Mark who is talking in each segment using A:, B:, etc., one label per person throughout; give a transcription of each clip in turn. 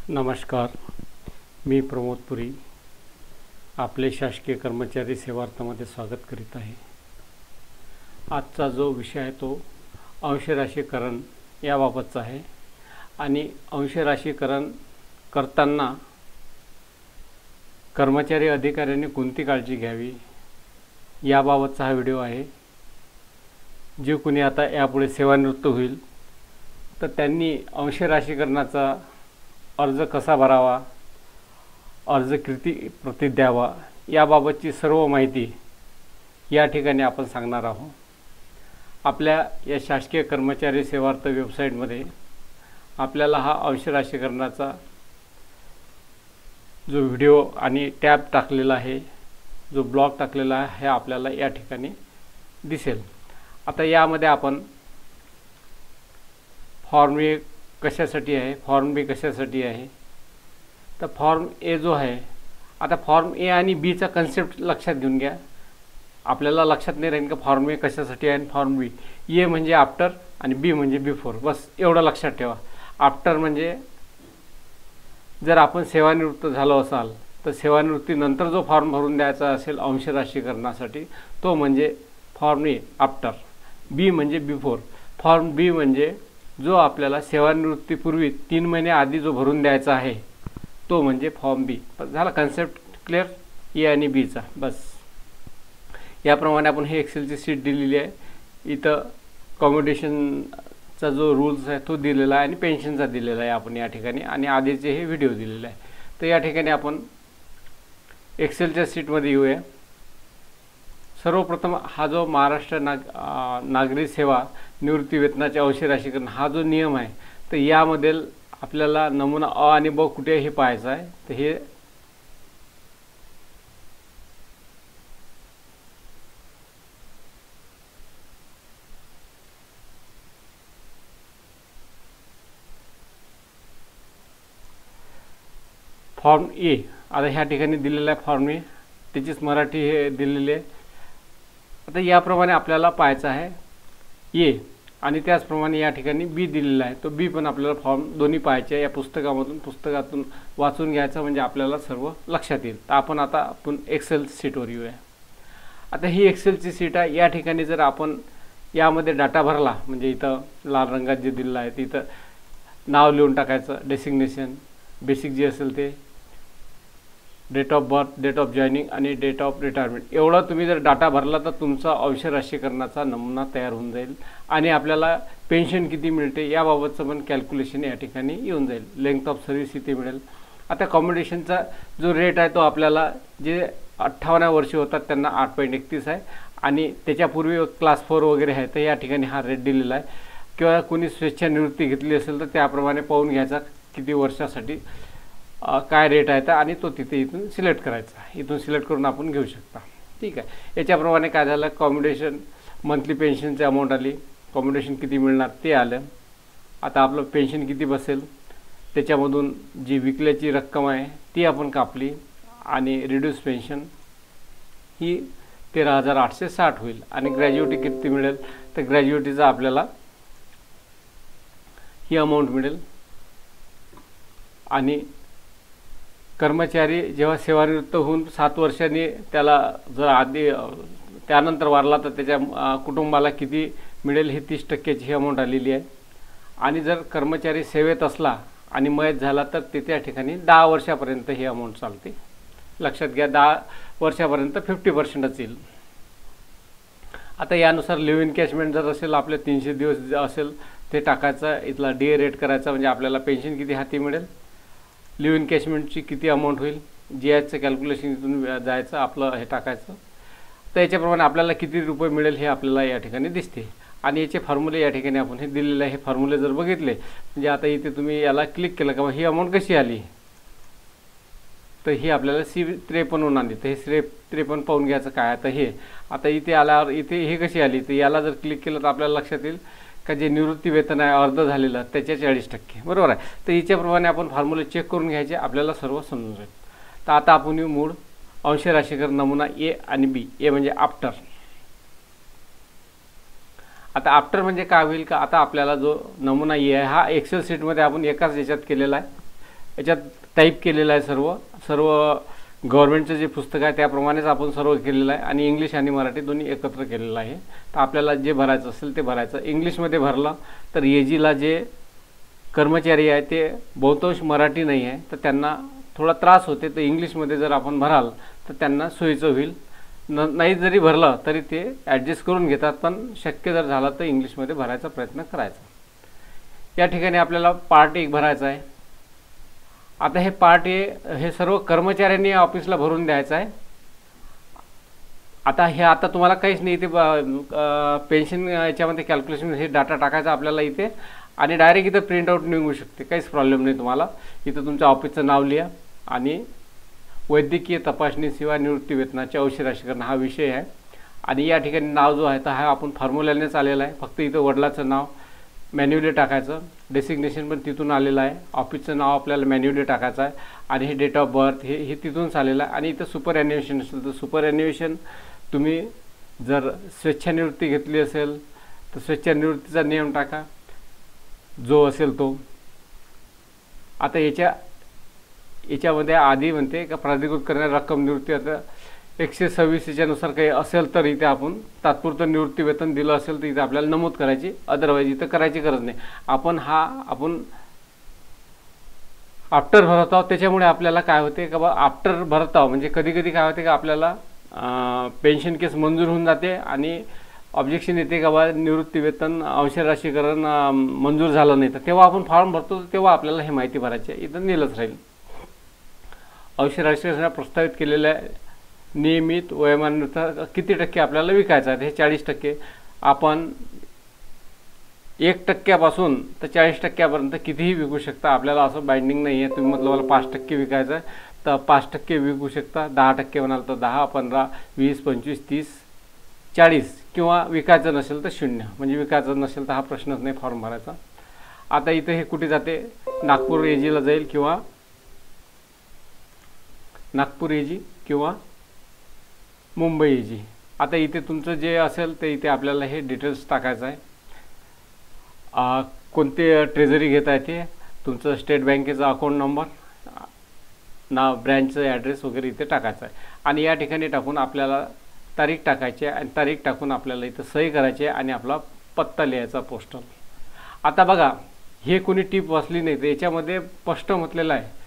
A: नमस्कार, मी प्रमोद पुरी आपले शासकीय कर्मचारी सेवार्थामध्ये स्वागत करीत आहे। आजचा जो विषय आहे तो अंशराशीकरण याबाबतचा आहे आणि अंशराशीकरण करताना कर्मचारी अधिकाऱ्यांनी कोणती काळजी घ्यावी याबाबतचा हा व्हिडिओ आहे। जे कोणी आता यापुढे सेवानिवृत्त होईल तर त्यांनी अंशराशीकरणाचा अर्ज कसा भरावा, अर्ज किती प्रती द्यावा याबाबतची सर्व माहिती या ठिकाणी आपण सांगणार आहोत। आपल्या या शासकीय कर्मचारी सेवार्थ वेबसाईटमध्ये आपल्याला हा अंशराशीकरणाचा जो व्हिडिओ आणि टॅब टाकलेला आहे, जो ब्लॉग टाकलेला आहे, हे आपल्याला या ठिकाणी दिसेल। आता यामध्ये आपण फॉर्म ए कशासाठी आहे, फॉर्म बी कशासाठी आहे, तर फॉर्म ए जो आहे, आता फॉर्म ए आणि बीचा कन्सेप्ट लक्षात घेऊन घ्या। आपल्याला लक्षात नाही राहील का फॉर्म ए कशासाठी आहे आणि फॉर्म बी। ए म्हणजे आफ्टर आणि बी म्हणजे बिफोर, बस एवढं लक्षात ठेवा। आफ्टर म्हणजे जर आपण सेवानिवृत्त झालो असाल तर सेवानिवृत्तीनंतर जो फॉर्म भरून द्यायचा असेल अंशराशीकरणासाठी तो म्हणजे फॉर्म ए आफ्टर। बी म्हणजे बिफोर। फॉर्म बी म्हणजे जो आपल्याला सेवानिवृत्तीपूर्वी 3 महिने आधी जो भरून द्यायचा आहे तो म्हणजे फॉर्म बी। झाला कन्सेप्ट क्लिअर ए आणि बीचा। बस याप्रमाणे आपण हे एक्सेलची शीट दिलेली आहे। इथं कॉम्युनिकेशनचा जो रूल्स आहे तो दिलेला आहे आणि पेन्शनचा दिलेला आहे आपण या ठिकाणी, आणि आधीचे हे व्हिडिओ दिलेले आहे। तर या ठिकाणी आपण एक्सेलच्या शीटमध्ये येऊया। सर्वप्रथम हा जो महाराष्ट्र नागरी सेवा निवृत्ती वेतनाचे अंशराशीकरण हा जो नियम आहे, तर यामध्ये आपल्याला नमुना अ आणि ब कुठे हे पाहायचं आहे। तर हे फॉर्म ए आता ह्या ठिकाणी दिलेला आहे। फॉर्म ए त्याचीच मराठी हे दिलेले आहे। आता याप्रमाणे आपल्याला पाहायचं आहे ए, आणि त्याचप्रमाणे या ठिकाणी बी दिलेला आहे, तो बी पण आपल्याला फॉर्म दोन्ही पाहायचे आहे। या पुस्तकातून वाचून घ्यायचं म्हणजे आपल्याला सर्व लक्षात येईल। तर आपण एक्सेल शीटवर येऊया। आता ही एक्सेलची शीट आहे। या ठिकाणी जर आपण यामध्ये डाटा भरला म्हणजे इथं लाल रंगात जे दिलेलं आहे तिथं नाव लिहून टाकायचं, डेसिग्नेशन, बेसिक जे असेल ते, date of birth, date of joining आणि डेट ऑफ रिटायरमेंट, एवढा तुम्ही जर डाटा भरला तर तुमचा अंशराशीकरणाचा नमुना तयार होऊन जाईल आणि आपल्याला पेन्शन किती मिळते याबाबतचं पण कॅल्क्युलेशन या ठिकाणी येऊन जाईल। लेंथ ऑफ सर्व्हिस इथे मिळेल। आता कॉम्युनिकेशनचा जो रेट आहे तो आपल्याला जे 58 वर्षे होतात त्यांना 8.31 आहे, आणि त्याच्यापूर्वी क्लास 4 वगैरे आहे तर या ठिकाणी हा रेट दिलेला आहे। किंवा कोणी स्वेच्छानिवृत्ती घेतली असेल तर त्याप्रमाणे पाहून घ्यायचा किती वर्षासाठी काय रेट आहे आणि तो तिथे इथून सिलेक्ट करायचा। इथून सिलेक्ट करून आपण घेऊ शकता, ठीक आहे। याच्याप्रमाणे काय झालं, कॉम्युनिकेशन मंथली पेन्शनची अमाऊंट आली, कॉम्युनिकेशन किती मिळणार ते आलं। आता आपलं पेन्शन किती बसेल त्याच्यामधून जी विकल्याची रक्कम आहे ती आपण कापली, आणि रिड्यूस पेन्शन ही 13,860 होईल, आणि ग्रॅज्युएटी किती मिळेल तर ग्रॅज्युएटीचा आपल्याला ही अमाऊंट मिळेल। आणि कर्मचारी जेव्हा सेवानिवृत्त होऊन 7 वर्षांनी त्याला जर आधी त्यानंतर वारला तर त्याच्या कुटुंबाला किती मिळेल हे 30% ही अमाऊंट आलेली आहे। आणि जर कर्मचारी सेवेत असला आणि मयत झाला तर त्या ठिकाणी 10 वर्षापर्यंत ही अमाऊंट चालते। लक्षात घ्या 10 वर्षापर्यंत 50%च येईल। आता यानुसार लिव्ह इनकॅशमेंट जर असेल आपले 300 दिवस असेल ते टाकायचं, इथला डे रेट करायचा म्हणजे आपल्याला पेन्शन किती हाती मिळेल, लिव्ह इनकॅशमेंटची किती अमाऊंट होईल, जीआयचं कॅल्क्युलेशन इथून जायचं, आपलं हे टाकायचं। तर याच्याप्रमाणे आपल्याला किती रुपये मिळेल हे आपल्याला या ठिकाणी दिसते, आणि याचे फॉर्म्युले या ठिकाणी आपण हे दिलेले आहे। हे फॉर्म्युले जर बघितले म्हणजे आता इथे तुम्ही याला क्लिक केलं का ही अमाऊंट कशी आली, तर ही आपल्याला C53 आली। तर हे C53 पाहून घ्यायचं काय आता हे। आता इथे आल्यावर इथे हे कशी आली, तर याला जर क्लिक केलं तर आपल्याला लक्षात येईल का जे निवृत्ती वेतन आहे अर्ध झालेलं त्याच्या 40%, बरोबर आहे। तर याच्याप्रमाणे आपण फॉर्म्युले चेक करून घ्यायचे, आपल्याला सर्व समजून जाईल। तर आता आपण मूळ अंशराशीकरण नमुना ए आणि बी। ए म्हणजे आफ्टर, आता आफ्टर म्हणजे काय होईल का, आता आपल्याला जो नमुना आहे हा एक्सेल शीटमध्ये आपण एकाच याच्यात केलेला आहे, याच्यात टाईप केलेलं आहे सर्व गव्हर्नमेंटचं जे पुस्तक आहे त्याप्रमाणेच आपण सर्व केलेलं आहे आणि इंग्लिश आणि मराठी दोन्ही एकत्र केलेलं आहे. तर आपल्याला जे भरायचं असेल ते भरायचं. इंग्लिशमध्ये भरलं तर एजीला जे कर्मचारी आहे ते बहुतांश मराठी नाही आहे, तर त्यांना थोडा त्रास होते. तर इंग्लिशमध्ये जर आपण भराल तर त्यांना सोयीचं होईल. नाही जरी भरलं तरी ते ॲडजस्ट करून घेतात, पण शक्य जर झालं तर इंग्लिशमध्ये भरायचा प्रयत्न करायचा. या ठिकाणी आपल्याला पार्ट 1 भरायचा आहे. आता हे पार्ट हे सर्व कर्मचाऱ्यांनी ऑफिसला भरून द्यायचं आहे. आता तुम्हाला काहीच नाही, इथे पेन्शन याच्यामध्ये कॅल्क्युलेशन हे डाटा टाकायचा आपल्याला इथे आणि डायरेक्ट इथं प्रिंटआउट निघू शकते, काहीच प्रॉब्लेम नाही तुम्हाला. इथं तुमच्या ऑफिसचं नाव लिहा आणि वैद्यकीय तपासणी सेवा निवृत्ती वेतनाचे अंश राशीकरण हा विषय आहे. आणि या ठिकाणी नाव जो आहे तर हा आपण फॉर्म्युल्यानेच आलेला आहे. फक्त इथं वडिलाचं नाव मॅन्युअली टाकायचं, डेसिग्नेशन पण तिथून आलेलं आहे, ऑफिसचं नाव आपल्याला मॅन्युअली टाकायचं आहे आणि हे डेट ऑफ बर्थ हे तिथूनच आलेलं आहे. आणि इथं सुपर ॲन्युएशन असेल तर सुपर ॲन्युएशन तुम्ही जर स्वेच्छानिवृत्ती घेतली असेल तर स्वेच्छानिवृत्तीचा नियम टाका जो असेल तो. आता याच्यामध्ये आधी म्हणते का प्राधिकृत करणारी रक्कम निवृत्ती, आता 126 याच्यानुसार काही असेल तर इथे आपण तात्पुरतं निवृत्ती वेतन दिलं असेल तर इथे आपल्याला नमूद करायची, अदरवाईज इथं करायची गरज नाही. आपण आफ्टर भरत आहोत त्याच्यामुळे आपल्याला काय होते का बा आफ्टर भरत आहोत म्हणजे कधी कधी काय होते का आपल्याला पेन्शन केस मंजूर होऊन जाते आणि ऑब्जेक्शन येते का बा निवृत्ती वेतन अंश राशीकरण मंजूर झालं नाही, तर तेव्हा आपण फॉर्म भरतो तेव्हा आपल्याला हे माहिती भरायची आहे. इथं नेलंच राहील. अंश राशीकरण प्रस्तावित केलेल्या नियमित वयोमानानुसार किती टक्के आपल्याला विकायचं आहे, हे 40%. आपण 1% तर 40% कितीही विकू शकता. आपल्याला असं बाइंडिंग नाही आहे तुम्ही म्हटलं मला 5% विकायचं आहे तर 5% विकू शकता. 10% म्हणाल तर 10, 15, 20, 25, 30, 40 किंवा विकायचं नसेल तर 0. म्हणजे विकायचं नसेल तर हा प्रश्नच नाही फॉर्म भरायचा. आता इथं हे कुठे जाते, नागपूर एजीला जाईल किंवा नागपूर एजी किंवा मुंबई एजी. आता इथे तुमचं जे असेल ते इथे आपल्याला हे डिटेल्स टाकायचं आहे. कोणते ट्रेझरी घेत आहे ते, तुमचं स्टेट बँकेचा अकाउंट नंबर, नाव, ब्रँचचं ॲड्रेस वगैरे इथे टाकायचं आहे. आणि या ठिकाणी टाकून आपल्याला तारीख टाकायची आहे आणि तारीख टाकून आपल्याला इथं सही करायची आहे आणि आपला पत्ता लिहायचा पोस्टल. आता बघा हे कोणी टीप वाचली नाही तर याच्यामध्ये स्पष्ट म्हटलेलं आहे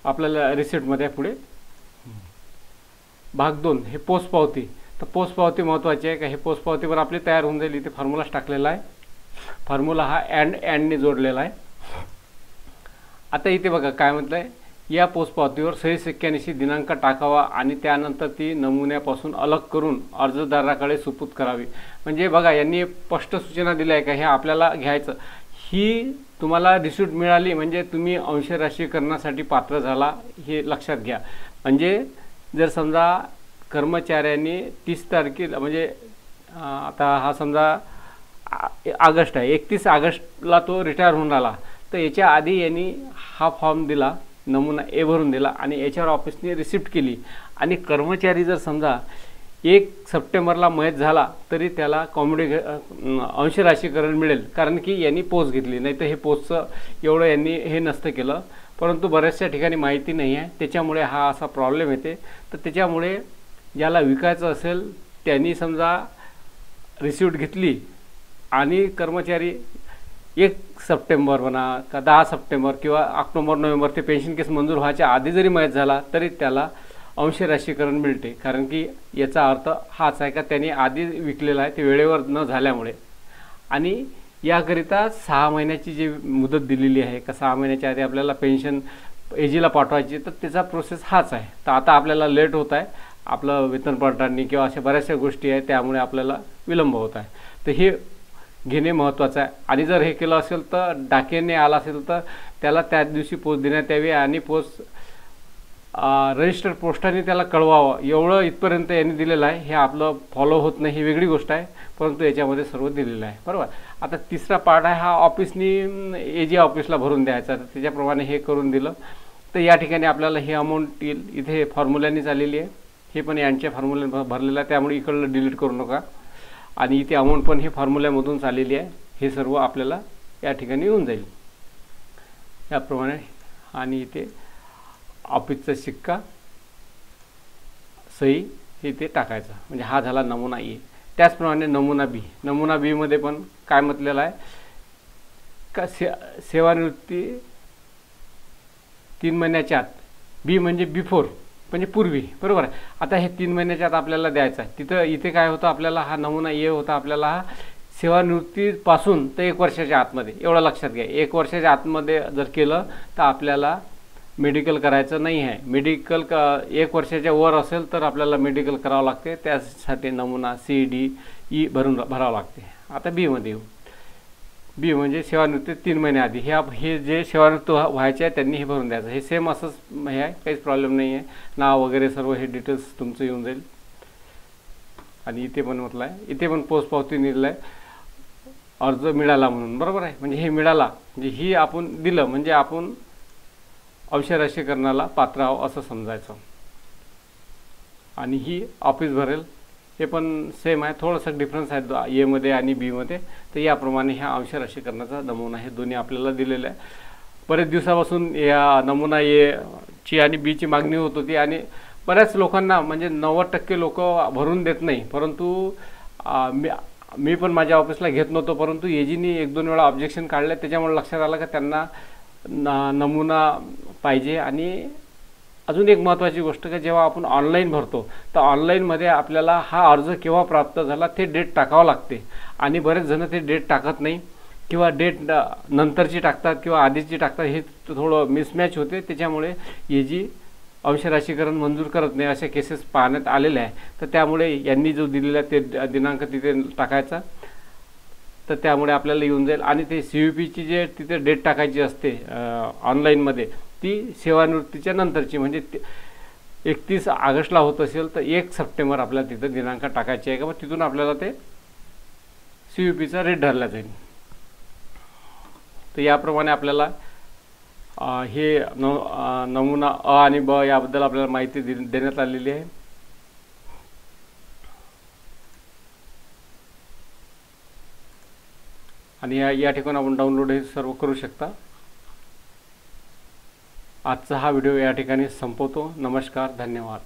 A: आपल्याला रिसिप्टमध्ये पुढे भाग 2 हे पोस्ट पावती. तर पोस्ट पावती महत्त्वाची आहे का, हे पोस्ट पावतीवर आपली तयार होऊन जाईल. इथे फॉर्म्युलाच टाकलेला आहे. फॉर्म्युला हा अँडने जोडलेला आहे. आता इथे बघा काय म्हटलं आहे, या पोस्ट पावतीवर सही शिक्क्यानिशी दिनांक टाकावा आणि त्यानंतर ती नमुन्यापासून अलग करून अर्जदाराकडे सुपूर्द करावी. म्हणजे बघा यांनी स्पष्ट सूचना दिल्या आहे का हे आपल्याला घ्यायचं. ही तुम्हाला रिसिप्ट मिळाली म्हणजे तुम्ही अंश राशीकरणासाठी पात्र झाला हे लक्षात घ्या. म्हणजे जर समजा कर्मचाऱ्यांनी 30 तारखेला म्हणजे आता हा समजा ऑगस्ट आहे, 31 ऑगस्टला तो रिटायर होऊन राहिला तर याच्या आधी यांनी हा फॉर्म दिला, नमुना ए भरून दिला आणि याच्यावर ऑफिसने रिसिप्ट केली आणि कर्मचारी जर समजा 1 सप्टेंबरला मयत झाला तरी त्याला अंश राशीकरण मिळेल, कारण की यांनी पोस्ट घेतली. नाही तर हे पोस्टचं एवढं यांनी हे नसतं केलं, परंतु बऱ्याचशा ठिकाणी माहिती नाही आहे त्याच्यामुळे हा असा प्रॉब्लेम येते. तर त्याच्यामुळे ज्याला विकायचं असेल त्यांनी समजा रिसिप्ट घेतली आणि कर्मचारी 1 सप्टेंबर म्हणा का 10 सप्टेंबर किंवा ऑक्टोबर नोव्हेंबर ते पेन्शन केस मंजूर व्हायच्या आधी जरी मयत झाला तरी त्याला अंश राशीकरण मिळते. कारण की याचा अर्थ हाच आहे का त्यांनी आधी विकलेला आहे ते वेळेवर न झाल्यामुळे. आणि याकरिता 6 महिन्याची जी मुदत दिलेली आहे का 6 महिन्याच्या आधी आपल्याला पेन्शन एजीला पाठवायची, तर त्याचा प्रोसेस हाच आहे. तर आता आपल्याला लेट होत आहे, आपलं वेतन पडताळणी किंवा अशा बऱ्याचशा गोष्टी आहेत त्यामुळे आपल्याला विलंब होत आहे. तर हे घेणे महत्त्वाचं आहे. आणि जर हे केलं असेल तर डाकेने आला असेल तर त्याला त्याच दिवशी पोस्ट देण्यात यावी आणि पोस्ट रजिस्टर्ड पोस्टाने त्याला कळवावं. एवढं इथपर्यंत यांनी दिलेलं आहे. हे आपलं फॉलो होत नाही ही वेगळी गोष्ट आहे, परंतु याच्यामध्ये सर्व दिलेलं आहे. बरोबर. आता तिसरा पार्ट आहे हा ऑफिसनी एजी ऑफिसला भरून द्यायचा, तर त्याच्याप्रमाणे हे करून दिलं तर या ठिकाणी आपल्याला हे अमाऊंट येईल. इथे फॉर्म्युल्याने झालेली आहे, हे पण यांच्या फॉर्म्युल्याने भरलेलं आहे त्यामुळे इकडलं डिलीट करू नका. आणि इथे अमाऊंट पण हे फॉर्म्युल्यामधून चाललेली आहे. हे सर्व आपल्याला या ठिकाणी येऊन जाईल याप्रमाणे. आणि इथे ऑफिसचा शिक्का, सही इथे टाकायचा. म्हणजे हा झाला नमुना ए. त्याचप्रमाणे नमुना बी. नमुना बी मध्ये पण काय म्हटलेलं आहे का सेवानिवृत्ती 3 महिन्याच्या आत. बी म्हणजे बिफोर, म्हणजे पूर्वी, बरोबर आहे. आता हे 3 महिन्याच्या आत आपल्याला द्यायचं आहे. तिथं इथे काय होतं, आपल्याला हा नमुना ए होता, आपल्याला हा सेवानिवृत्तीपासून तर 1 वर्षाच्या आतमध्ये, एवढं लक्षात घ्या. 1 वर्षाच्या आतमध्ये जर केलं तर आपल्याला मेडिकल करायचं नाही आहे. मेडिकल 1 वर्षाच्या वर असेल तर आपल्याला मेडिकल करावं लागते. त्यासाठी नमुना सी डी ई भरावं लागते. आता बीमध्ये येऊ. बी म्हणजे सेवानिवृत्ती 3 महिन्याआधी. हे जे सेवानिवृत्त व्हायचे आहे त्यांनी हे भरून द्यायचं. हे सेम असंच हे आहे, काहीच प्रॉब्लेम नाही आहे. नाव वगैरे सर्व हे डिटेल्स तुमचं येऊन जाईल. आणि इथे पण म्हटलं आहे, इथे पण पोच पावती दिलेलं आहे, अर्ज मिळाला म्हणून, बरोबर आहे. म्हणजे हे मिळाला म्हणजे ही आपण दिलं म्हणजे आपण अंशराशीकरणाला पात्र आहो असं समजायचं. आणि ही ऑफिस भरेल, हे पण सेम आहे, थोडंसं डिफरन्स आहे एमध्ये आणि बीमध्ये. तर याप्रमाणे ह्या अंशराशीकरणाचा नमुना हे दोन्ही आपल्याला दिलेले आहे. बरेच दिवसापासून या नमुना ए ची आणि बीची मागणी होत होती आणि बऱ्याच लोकांना म्हणजे 90% लोक भरून देत नाही. परंतु मी पण माझ्या ऑफिसला घेत नव्हतो, परंतु एजीनी 1-2 वेळा ऑब्जेक्शन काढले. त्याच्यामुळे लक्षात आलं का त्यांना नमुना पाहिजे. आणि अजून एक महत्त्वाची गोष्ट की जेव्हा आपण ऑनलाईन भरतो तर ऑनलाईनमध्ये आपल्याला हा अर्ज केव्हा प्राप्त झाला ते डेट टाकावं लागते. आणि बरेच जण ते डेट टाकत नाही किंवा डेट नंतरची टाकतात किंवा आधीची टाकतात. हे थोडं मिसमॅच होते. त्याच्यामुळे एजी अंशराशीकरण मंजूर करत नाही अशा केसेस पाहण्यात आलेल्या आहे. तर त्यामुळे यांनी जो दिलेला ते दिनांक तिथे टाकायचा, तर त्यामुळे आपल्याला येऊन जाईल. आणि ते CUPची जे तिथे डेट टाकायची असते ऑनलाईनमध्ये ती सेवानिवृत्तीच्या नंतरची, म्हणजे 31 ऑगस्टला होत असेल तर 1 सप्टेंबर आपल्याला तिथं दिनांक टाकायची आहे का, मग तिथून आपल्याला ते CUPचा रेट धरला जाईल. तर याप्रमाणे आपल्याला हे नमुना अ आणि ब याबद्दल आपल्याला माहिती देण्यात आलेली आहे. आणि या ठिकाणी आपण डाउनलोड हे सर्व करू शकता. आजचा हा व्हिडिओ या ठिकाणी संपवतो. नमस्कार, धन्यवाद.